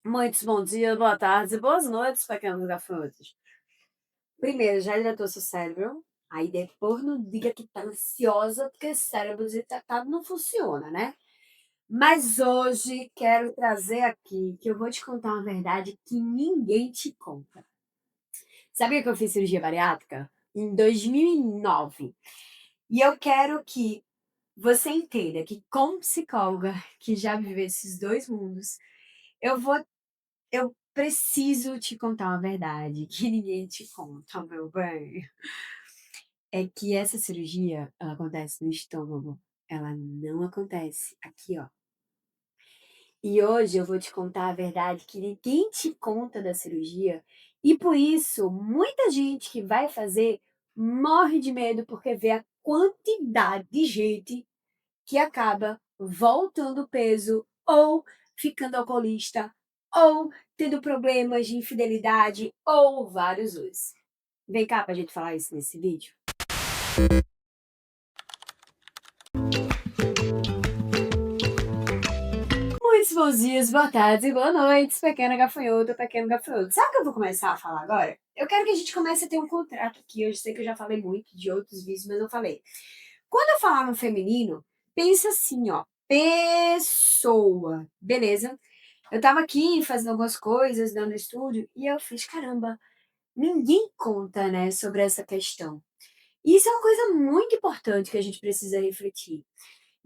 Muitos bom dia, boa tarde e boas noites, pequenos gafanhotos. Primeiro, já hidratou seu cérebro, aí depois não diga que tá ansiosa, porque cérebro desidratado não funciona, né? Mas hoje quero trazer aqui que eu vou te contar uma verdade que ninguém te conta. Sabia que eu fiz cirurgia bariátrica? Em 2009. E eu quero que você entenda que, como psicóloga que já viveu esses dois mundos, eu vou eu preciso te contar uma verdade que ninguém te conta, meu bem. É que essa cirurgia, ela acontece no estômago, ela não acontece aqui, ó. E hoje eu vou te contar a verdade que ninguém te conta da cirurgia, e por isso muita gente que vai fazer morre de medo porque vê a quantidade de gente que acaba voltando peso ou ficando alcoolista ou tendo problemas de infidelidade ou vários os. Vem cá pra gente falar isso nesse vídeo. Muitos bons dias, boa tarde e boa noite, pequena gafanhoto, pequeno gafanhoto. Sabe o que eu vou começar a falar agora? Eu quero que a gente comece a ter um contrato aqui. Eu sei que eu já falei muito de outros vídeos, mas não falei. Quando eu falar no feminino, pensa assim, ó. Pessoa, beleza? Eu tava aqui fazendo algumas coisas, dando estúdio, e eu fiz, caramba, ninguém conta, né, sobre essa questão. E isso é uma coisa muito importante que a gente precisa refletir.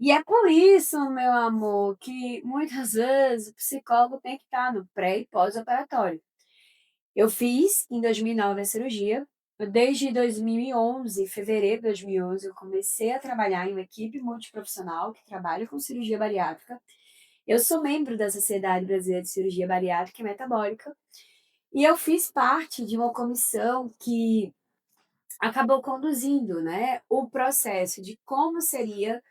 E é por isso, meu amor, que muitas vezes o psicólogo tem que estar no pré e pós-operatório. Eu fiz em 2009 a cirurgia. Desde 2011, fevereiro de 2011, eu comecei a trabalhar em uma equipe multiprofissional que trabalha com cirurgia bariátrica. Eu sou membro da Sociedade Brasileira de Cirurgia Bariátrica e Metabólica e eu fiz parte de uma comissão que acabou conduzindo, né, o processo de como seria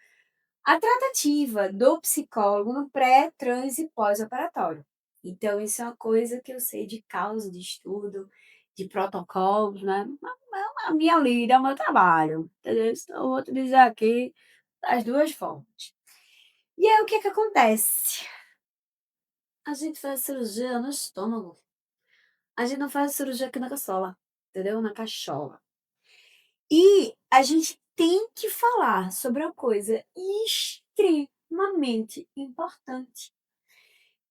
a tratativa do psicólogo no pré, trans e pós-operatório. Então, isso é uma coisa que eu sei de causa, de estudo, de protocolos, né? A minha lida, é o meu trabalho. Entendeu? Então, eu vou utilizar aqui das duas formas. E aí, o que é que acontece? A gente faz cirurgia no estômago. A gente não faz cirurgia aqui na caçola, entendeu? Na cachola. E a gente tem que falar sobre uma coisa extremamente importante,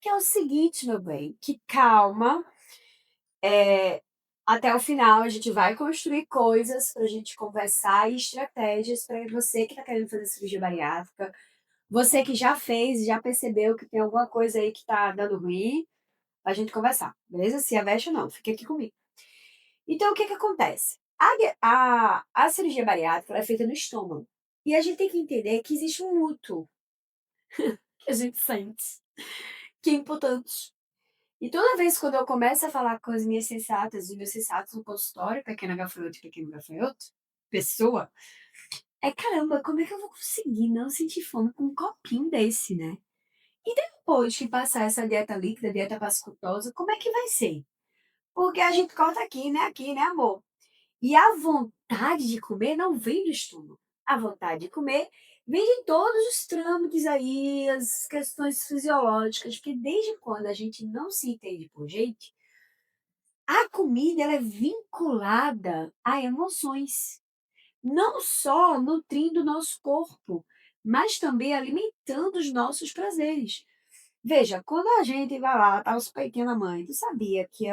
que é o seguinte, meu bem, que calma, até o final a gente vai construir coisas pra gente conversar e estratégias para você que tá querendo fazer cirurgia bariátrica, você que já fez e já percebeu que tem alguma coisa aí que tá dando ruim, a gente conversar, beleza? Se aveste ou não, fica aqui comigo. Então, o que que acontece? A cirurgia bariátrica ela é feita no estômago. E a gente tem que entender que existe um luto que a gente sente, que é importante. E toda vez quando eu começo a falar com as minhas sensatas e meus sensatos no consultório, pequena gafanhoto e pequeno gafanhoto, pessoa, é caramba, como é que eu vou conseguir não sentir fome com um copinho desse, né? E depois que passar essa dieta líquida, dieta pascutosa, como é que vai ser? Porque a gente corta aqui, né, amor? E a vontade de comer não vem do estômago. A vontade de comer vem de todos os trâmites aí, as questões fisiológicas, porque desde quando a gente não se entende por gente, a comida ela é vinculada a emoções, não só nutrindo o nosso corpo, mas também alimentando os nossos prazeres. Veja, quando a gente vai lá, tá os peitinhos na mãe, tu sabia que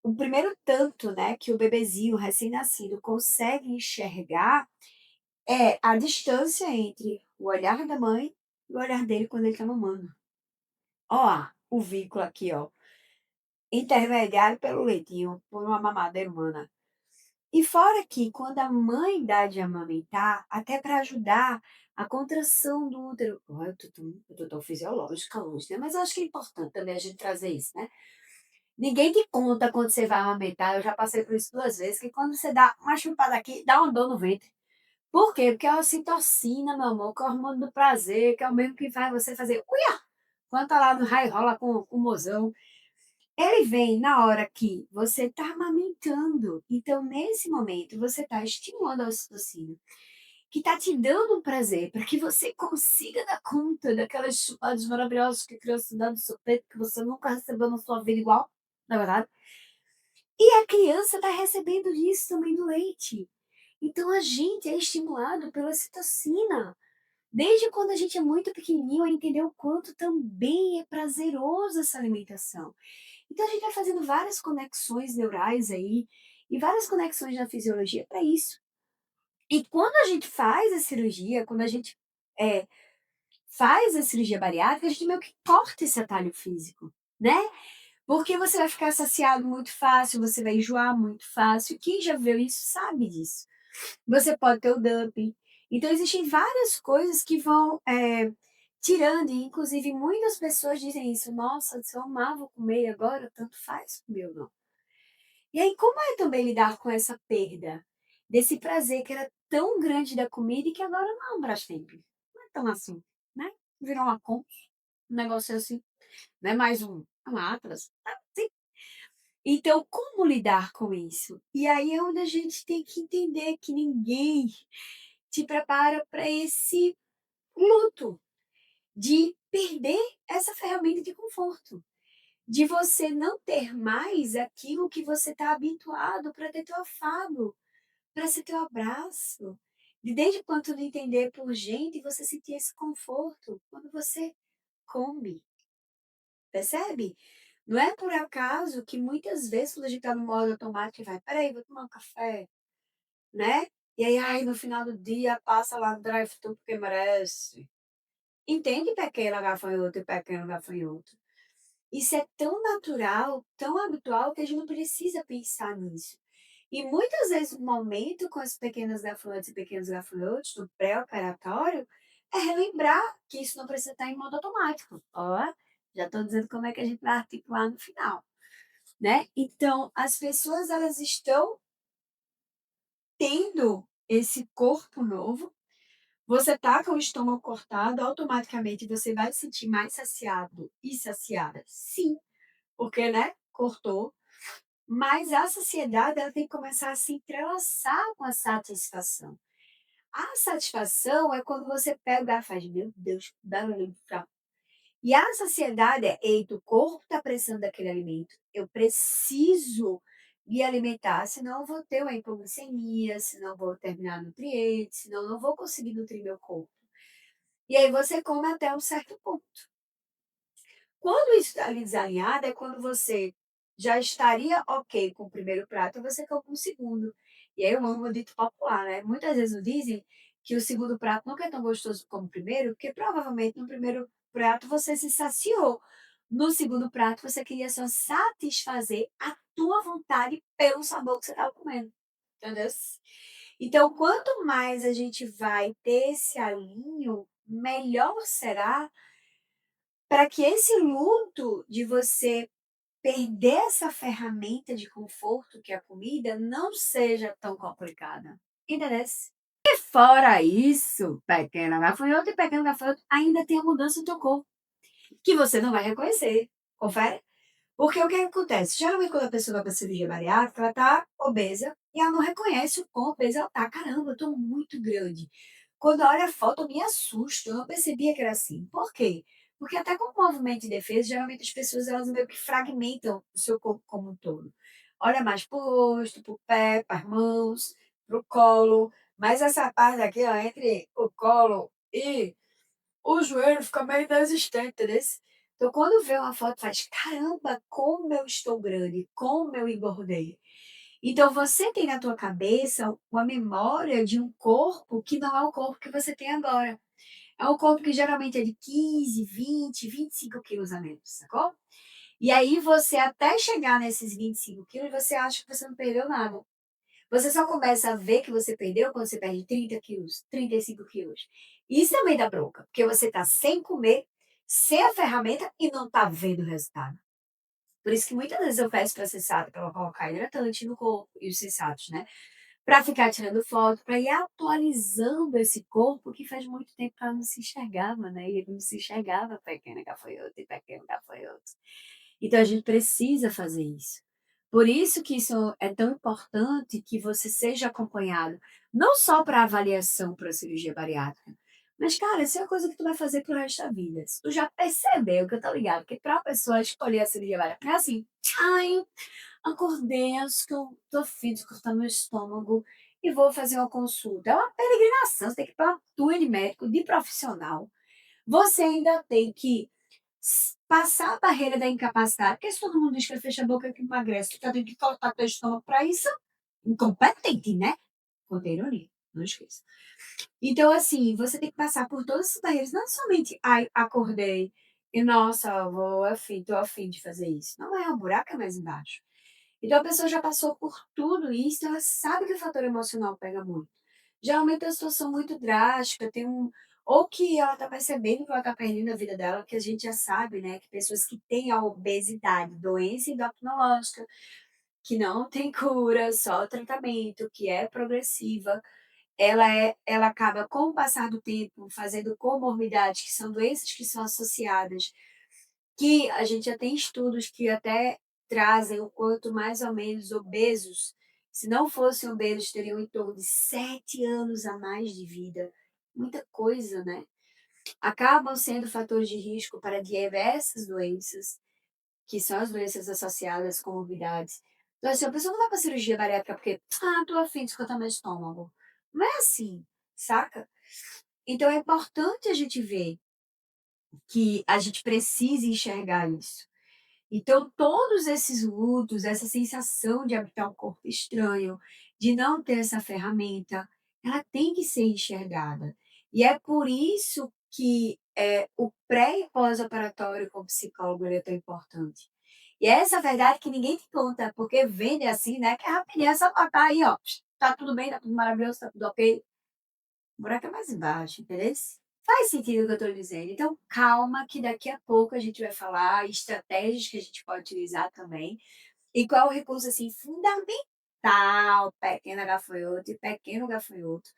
o primeiro tanto, né, que o bebezinho recém-nascido consegue enxergar é a distância entre o olhar da mãe e o olhar dele quando ele tá mamando. Ó, o vínculo aqui, ó, intermediário pelo leitinho, por uma mamadeira humana. E fora que quando a mãe dá de amamentar, até para ajudar a contração do útero, ó, eu tô tão fisiológica hoje, né? Mas eu acho que é importante também a gente trazer isso, né? Ninguém te conta quando você vai amamentar, eu já passei por isso 2 vezes, que quando você dá uma chupada aqui, dá uma dor no ventre. Por quê? Porque é a ocitocina, meu amor, que é o hormônio do prazer, que é o mesmo que faz você fazer uia! Quando tá lá no raio rola com o mozão. Ele vem na hora que você tá amamentando. Então, nesse momento, você tá estimulando a ocitocina. que tá te dando um prazer, para que você consiga dar conta daquelas chupadas maravilhosas que a criança dá no seu peito, que você nunca recebeu na sua vida igual, não é verdade? E a criança está recebendo isso também do leite. Então a gente é estimulado pela ocitocina, desde quando a gente é muito pequenininho, a entender o quanto também é prazeroso essa alimentação. Então a gente vai fazendo várias conexões neurais aí, e várias conexões na fisiologia para isso. E quando a gente faz a cirurgia, quando a gente, eh, faz a cirurgia bariátrica, a gente meio que corta esse atalho físico, né. Porque você vai ficar saciado muito fácil, você vai enjoar muito fácil, quem já viu isso sabe disso. Você pode ter o dumping. Então existem várias coisas que vão, tirando, e inclusive muitas pessoas dizem isso: "Nossa, se eu amava comer, agora tanto faz comer ou não". E aí como é também lidar com essa perda, desse prazer que era tão grande da comida e que agora não é um Brastemp, não é tão assim, né, virou uma Consul, um negócio assim, não é mais uma Atlas, tá assim. Então como lidar com isso? E aí é onde a gente tem que entender que ninguém te prepara para esse luto, de perder essa ferramenta de conforto, de você não ter mais aquilo que você está habituado para ter teu afago, para ser teu abraço, de desde quando não entender por gente você sentir esse conforto quando você come, percebe? Não é por acaso que muitas vezes quando a gente está no modo automático vai: "Espera aí, vou tomar um café", né, e aí, ai, no final do dia passa lá no drive-thru porque merece. Entende, pequeno gafanhoto e pequeno gafanhoto? Isso é tão natural, tão habitual, que a gente não precisa pensar nisso. E muitas vezes o momento com as pequenas gafanhotos e pequenos gafanhotos, do pré-operatório, é relembrar que isso não precisa estar em modo automático. Ó, já estou dizendo como é que a gente vai articular no final, né. Então, as pessoas elas estão tendo esse corpo novo, você tá com o estômago cortado, automaticamente você vai se sentir mais saciado e saciada, sim, porque, né, cortou, mas a saciedade ela tem que começar a se entrelaçar com a satisfação. A satisfação é quando você pega o garfo e faz: "Meu Deus, dá pra". E a saciedade é: "Eita, o corpo está precisando daquele alimento, eu preciso me alimentar, senão eu vou ter uma hipoglicemia, senão eu vou terminar nutrientes, senão eu não vou conseguir nutrir meu corpo". E aí você come até um certo ponto. Quando isso está ali desalinhado, é quando você já estaria ok com o primeiro prato e você come o segundo. E aí eu amo o dito popular, né, muitas vezes não dizem que o segundo prato nunca é tão gostoso como o primeiro, porque provavelmente no primeiro prato você se saciou, no segundo prato você queria só satisfazer a tua vontade pelo sabor que você estava comendo, entendeu? Então quanto mais a gente vai ter esse alinho, melhor será para que esse luto de você perder essa ferramenta de conforto que é a comida não seja tão complicada, entendesse? E fora isso, pequena gafanhoto e pequeno gafanhoto, ainda tem a mudança no teu corpo, que você não vai reconhecer, confere? Porque o que acontece? Geralmente quando a pessoa vai pra cirurgia bariátrica, ela tá obesa e ela não reconhece o quão obesa ela tá. "Caramba, eu tô muito grande". Quando olha a foto eu me assusto, eu não percebia que era assim. Por quê? Porque até com o movimento de defesa, geralmente as pessoas elas meio que fragmentam o seu corpo como um todo. Olha mais para o rosto, para o pé, para as mãos, para o colo, mas essa parte aqui, ó, entre o colo e o joelho fica meio inexistente, entendeu? Então quando vê uma foto faz: "Caramba, como eu estou grande, como eu engordei". Então você tem na tua cabeça uma memória de um corpo que não é o corpo que você tem agora. É um corpo que geralmente é de 15, 20, 25 quilos a menos, sacou? E aí você até chegar nesses 25 quilos, você acha que você não perdeu nada. Você só começa a ver que você perdeu quando você perde 30 quilos, 35 quilos. Isso também dá bronca, porque você está sem comer, sem a ferramenta e não está vendo o resultado. Por isso que muitas vezes eu peço para cessar para ela colocar hidratante no corpo e os sensatos, né? Para ficar tirando foto, para ir atualizando esse corpo que faz muito tempo que ela não se enxergava, né? E ele não se enxergava pequena gafanhoto e pequeno gafanhoto. Então a gente precisa fazer isso. Por isso que isso é tão importante que você seja acompanhado, não só para avaliação para cirurgia bariátrica, mas, cara, isso é uma coisa que tu vai fazer pro resto da vida. Se tu já percebeu, que eu tô ligado, que pra pessoa escolher a cirurgia bariátrica é assim: "Ai, acordei, acho que eu tô a fim de cortar meu estômago e vou fazer uma consulta". É uma peregrinação, você tem que ir pra uma tour de médico, de profissional. Você ainda tem que passar a barreira da incapacidade, porque se todo mundo diz que fecha a boca que emagrece, tu tá tendo que cortar teu estômago para isso, incompetente, né? Contei ironia, não esqueça. Então, assim, você tem que passar por todas essas barreiras, não somente, ai, acordei e nossa, tô afim de fazer isso. Não é, o buraco é mais embaixo. Então a pessoa já passou por tudo isso, ela sabe que o fator emocional pega muito. Geralmente é uma situação muito drástica, tem um ou que ela está percebendo que ela está perdendo a vida dela, que a gente já sabe, né, que pessoas que têm a obesidade, doença endocrinológica, que não tem cura, só tratamento, que é progressiva, ela acaba, com o passar do tempo, fazendo comorbidades, que são doenças que são associadas, que a gente já tem estudos que até trazem o quanto mais ou menos obesos, se não fossem obesos, teriam em torno de 7 anos a mais de vida. Muita coisa, né? Acabam sendo fatores de risco para diversas doenças, que são as doenças associadas com comorbidades. Então, assim, a pessoa não vai para cirurgia bariátrica porque, tô afim de escutar meu estômago. Não é assim, saca? Então é importante a gente ver que a gente precisa enxergar isso. Então, todos esses lutos, essa sensação de habitar um corpo estranho, de não ter essa ferramenta, ela tem que ser enxergada. E é por isso que o pré e pós-operatório com o psicólogo ele é tão importante. E é essa verdade que ninguém te conta, porque vende assim, né? Que é rapidinho, é só botar aí, ó. Tá tudo bem, tá tudo maravilhoso, tá tudo ok. O buraco é mais embaixo, entendeu? Faz sentido o que eu estou dizendo. Então, calma, que daqui a pouco a gente vai falar estratégias que a gente pode utilizar também. E qual é o recurso assim fundamental, pequeno gafanhoto e pequeno gafanhoto,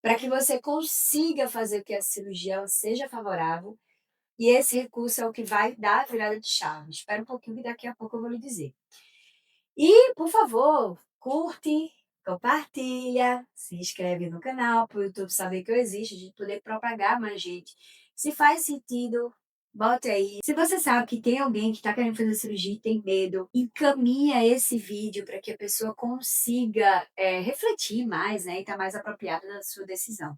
para que você consiga fazer com que a cirurgia ela seja favorável. E esse recurso é o que vai dar a virada de chave. Espera um pouquinho que daqui a pouco eu vou lhe dizer. E, por favor, curte, compartilha, se inscreve no canal para o YouTube saber que eu existo, de poder propagar mais gente. Se faz sentido, bote aí. Se você sabe que tem alguém que está querendo fazer cirurgia e tem medo, encaminha esse vídeo para que a pessoa consiga refletir mais, né, e estar tá mais apropriada da sua decisão,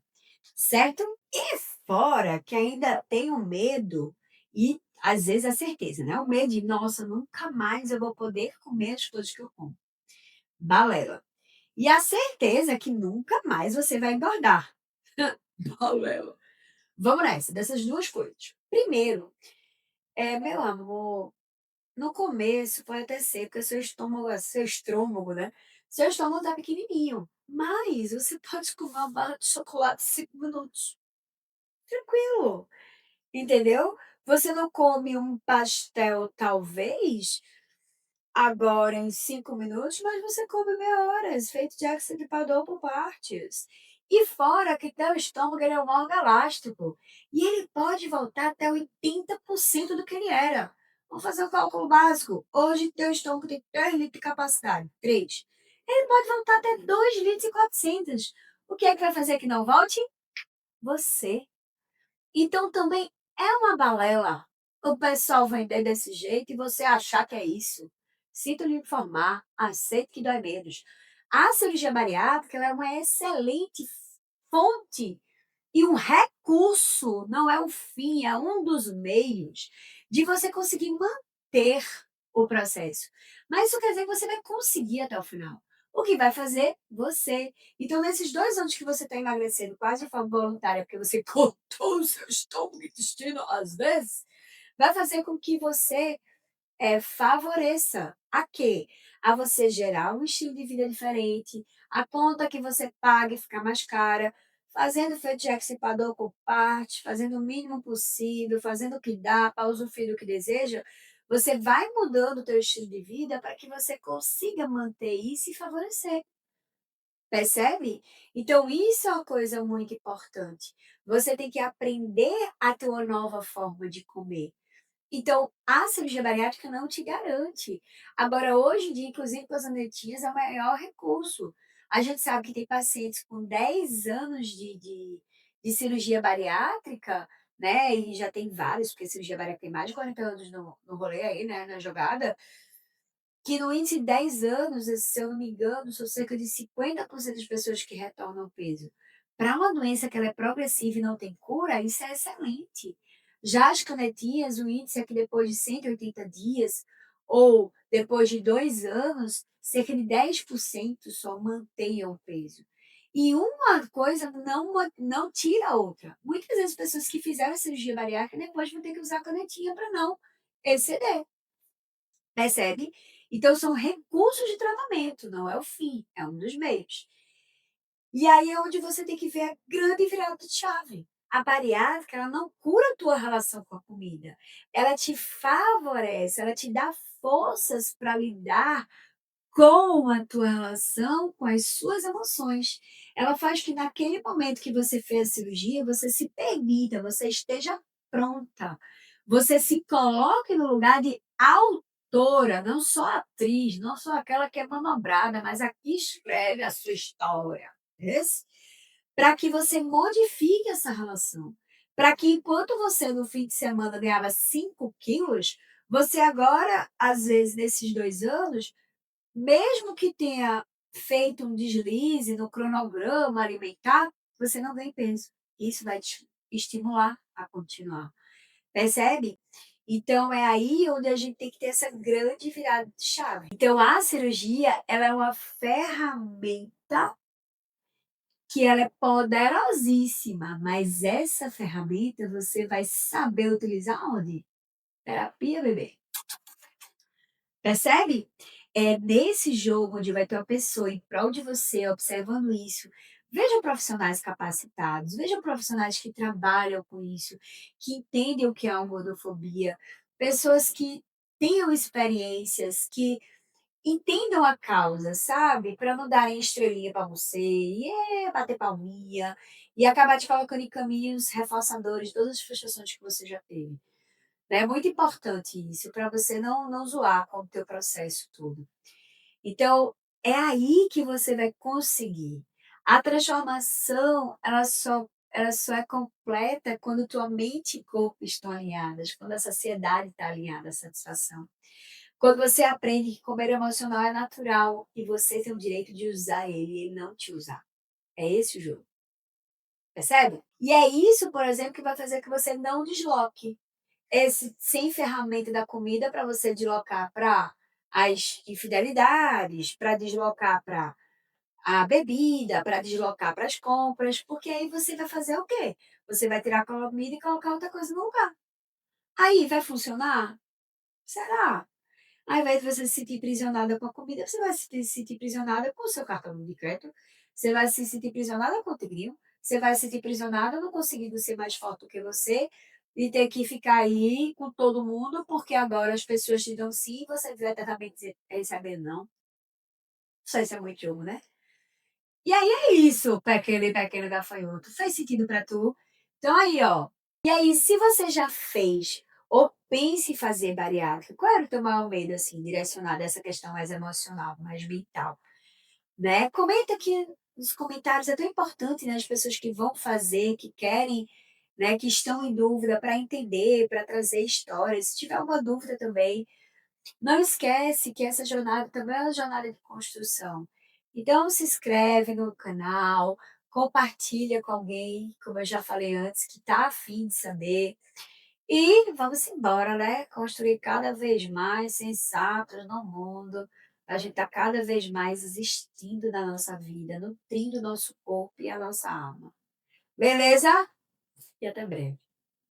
certo? E fora que ainda tem o medo e às vezes a certeza, né? O medo de, nossa, nunca mais eu vou poder comer as coisas que eu como. Balela. E a certeza que nunca mais você vai engordar. Balela. Vamos nessa, dessas duas coisas. Primeiro, meu amor, no começo pode até ser, porque seu estômago, né? Seu estômago tá pequenininho. Mas você pode comer uma barra de chocolate em 5 minutos. Tranquilo. Entendeu? Você não come um pastel, talvez, agora em 5 minutos, mas você come meia hora, feito Jack Stripador por partes. E fora que teu estômago ele é um órgão elástico, e ele pode voltar até 80% do que ele era. Vamos fazer um cálculo básico. Hoje teu estômago tem 3 litros de capacidade, 3. Ele pode voltar até 2 litros e 400. O que é que vai fazer que não volte? Você. Então também é uma balela o pessoal vender desse jeito e você achar que é isso. Sinto lhe informar, aceite que dói menos. A cirurgia bariátrica ela é uma excelente fonte e um recurso, não é o fim, é um dos meios de você conseguir manter o processo. Mas isso quer dizer que você vai conseguir até o final. O que vai fazer? Você. Então, nesses 2 anos que você está emagrecendo quase de forma voluntária, porque você cortou o seu estômago e intestino às vezes, vai fazer com que você favoreça a quê? A você gerar um estilo de vida diferente, a conta que você paga e ficar mais cara, fazendo feito Jack Stripador por parte, fazendo o mínimo possível, fazendo o que dá para usufruir do que deseja, você vai mudando o teu estilo de vida para que você consiga manter isso e favorecer. Percebe? Então, isso é uma coisa muito importante. Você tem que aprender a ter uma nova forma de comer. Então, a cirurgia bariátrica não te garante. Agora, hoje em dia, inclusive com as anetinhas, é o maior recurso. A gente sabe que tem pacientes com 10 anos de cirurgia bariátrica, né, e já tem vários, porque cirurgia bariátrica tem mais de 40 anos no rolê aí, né, na jogada, que no índice de 10 anos, se eu não me engano, são cerca de 50% das pessoas que retornam ao peso. Para uma doença que ela é progressiva e não tem cura, isso é excelente. Já as canetinhas, o índice é que depois de 180 dias ou depois de 2 anos, cerca de 10% só mantenham o peso. E uma coisa não tira a outra. Muitas vezes pessoas que fizeram a cirurgia bariátrica depois vão ter que usar a canetinha para não exceder. Percebe? Então são recursos de tratamento, não é o fim, é um dos meios. E aí é onde você tem que ver a grande virada de chave. A bariátrica, ela não cura a tua relação com a comida, ela te favorece, ela te dá forças para lidar com a tua relação com as suas emoções. Ela faz que naquele momento que você fez a cirurgia, você se permita, você esteja pronta. Você se coloque no lugar de autora, não só atriz, não só aquela que é manobrada, mas a que escreve a sua história. Para que você modifique essa relação. Para que enquanto você no fim de semana ganhava 5 quilos, você agora, às vezes, nesses 2 anos, mesmo que tenha feito um deslize no cronograma alimentar, você não ganha peso. Isso vai te estimular a continuar. Percebe? Então é aí onde a gente tem que ter essa grande virada de chave. Então a cirurgia, ela é uma ferramenta que ela é poderosíssima, mas essa ferramenta você vai saber utilizar onde? Terapia, bebê. Percebe? É nesse jogo onde vai ter uma pessoa em prol de você, observando isso. Vejam profissionais capacitados, vejam profissionais que trabalham com isso, que entendem o que é a gordofobia, pessoas que tenham experiências, que entendam a causa, sabe? Para não darem estrelinha para você, e bater palminha, e acabar te colocando em caminhos reforçadores de todas as frustrações que você já teve. Né, é muito importante isso, para você não zoar com o teu processo todo. Então, é aí que você vai conseguir. A transformação, ela só é completa quando tua mente e corpo estão alinhadas, quando a saciedade está alinhada, a satisfação. Quando você aprende que comer emocional é natural e você tem o direito de usar ele e ele não te usar. É esse o jogo, percebe? E é isso, por exemplo, que vai fazer que você não desloque esse sem ferramenta da comida para você deslocar para as infidelidades, para deslocar para a bebida, para deslocar para as compras, porque aí você vai fazer o quê? Você vai tirar a comida e colocar outra coisa no lugar. Aí vai funcionar? Será? Ao invés de você se sentir prisionada com a comida, você vai se sentir prisionada com o seu cartão de crédito, você vai se sentir prisionada com o tigrinho, você vai se sentir prisionada não conseguindo ser mais forte do que você e ter que ficar aí com todo mundo, porque agora as pessoas te dão sim e você vai eternamente receber não. Não sei se é muito jogo, né? E aí é isso, pequeno gafanhoto. Faz sentido pra tu? Então aí, ó. E aí, se você já fez ou pensa em fazer bariátrica, qual era o teu maior medo, assim, direcionado a essa questão mais emocional, mais mental, né? Comenta aqui nos comentários, é tão importante, né, as pessoas que vão fazer, que querem, né, que estão em dúvida para entender, para trazer histórias. Se tiver alguma dúvida também, não esquece que essa jornada também é uma jornada de construção. Então se inscreve no canal, compartilha com alguém, como eu já falei antes, que está afim de saber. E vamos embora, né? Construir cada vez mais sensatos no mundo. A gente está cada vez mais existindo na nossa vida, nutrindo o nosso corpo e a nossa alma. Beleza? E até breve.